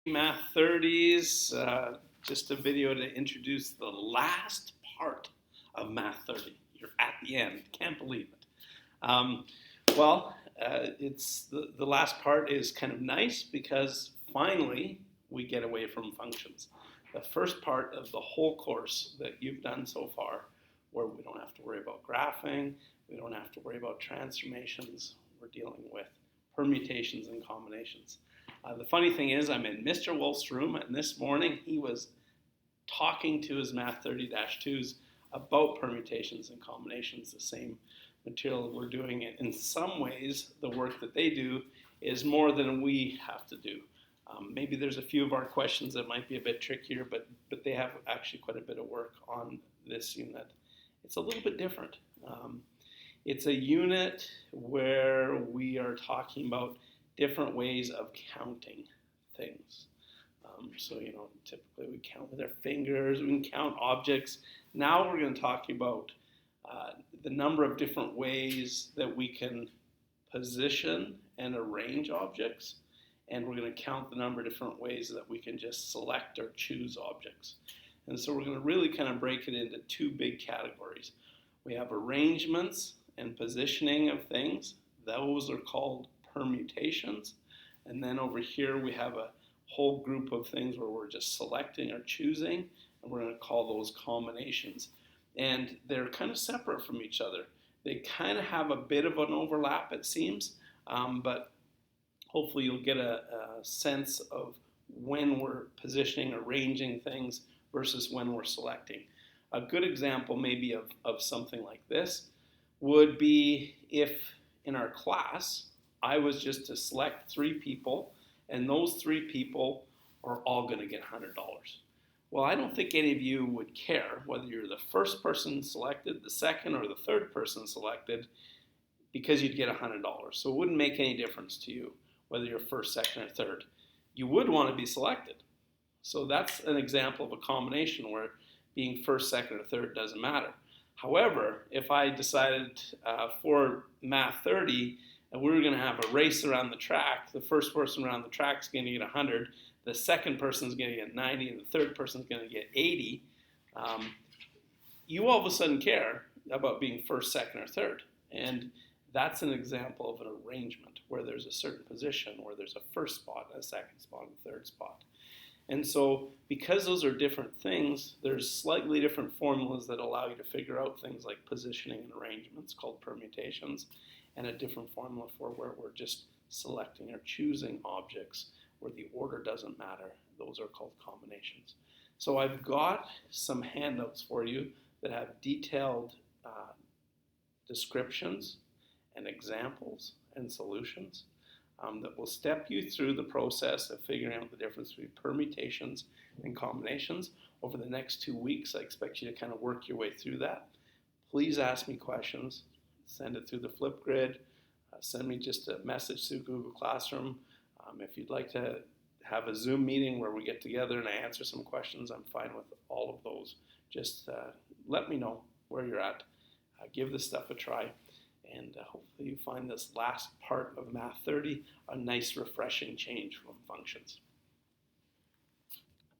Math 30s, just a video to introduce the last part of Math 30. You're at the end, can't believe it. Um, it's the last part is kind of nice because finally we get away from functions. The first part of the whole course that you've done so far, where we don't have to worry about graphing, we don't have to worry about transformations, we're dealing with permutations and combinations. The funny thing is, I'm in Mr. Wolf's room, and this morning he was talking to his Math 30-2s about permutations and combinations, the same material we're doing. In some ways, the work that they do is more than we have to do. Maybe there's a few of our questions that might be a bit trickier, but they have actually quite a bit of work on this unit. It's a little bit different. It's a unit where we are talking about different ways of counting things. Typically we count with our fingers, we can count objects. Now we're going to talk about the number of different ways that we can position and arrange objects, and we're going to count the number of different ways that we can just select or choose objects. And so we're going to really kind of break it into two big categories. We have arrangements and positioning of things. Those are called permutations. And then over here we have a whole group of things where we're just selecting or choosing, and we're going to call those combinations. And they're kind of separate from each other. They kind of have a bit of an overlap, it seems, but hopefully you'll get a sense of when we're positioning, arranging things versus when we're selecting. A good example maybe of something like this would be if in our class I was just to select 3 people, and those 3 people are all going to get $100. Well, I don't think any of you would care whether you're the first person selected, the second, or the third person selected, because you'd get $100. So it wouldn't make any difference to you whether you're first, second, or third. You would want to be selected. So that's an example of a combination where being first, second, or third doesn't matter. However, if I decided for Math 30 and we were going to have a race around the track, the first person around the track is going to get 100, the second person is going to get 90, and the third person is going to get 80, you all of a sudden care about being first, second, or third. And that's an example of an arrangement where there's a certain position, where there's a first spot, a second spot, and a third spot. And so because those are different things, there's slightly different formulas that allow you to figure out things like positioning and arrangements called permutations, and a different formula for where we're just selecting or choosing objects where the order doesn't matter. Those are called combinations. So I've got some handouts for you that have detailed descriptions and examples and solutions that will step you through the process of figuring out the difference between permutations and combinations. Over the next 2 weeks, I expect you to kind of work your way through that. Please ask me questions. Send it through the Flipgrid. Send me just a message through Google Classroom. If you'd like to have a Zoom meeting where we get together and I answer some questions, I'm fine with all of those. Just let me know where you're at. Give this stuff a try. And hopefully you find this last part of Math 30 a nice, refreshing change from functions.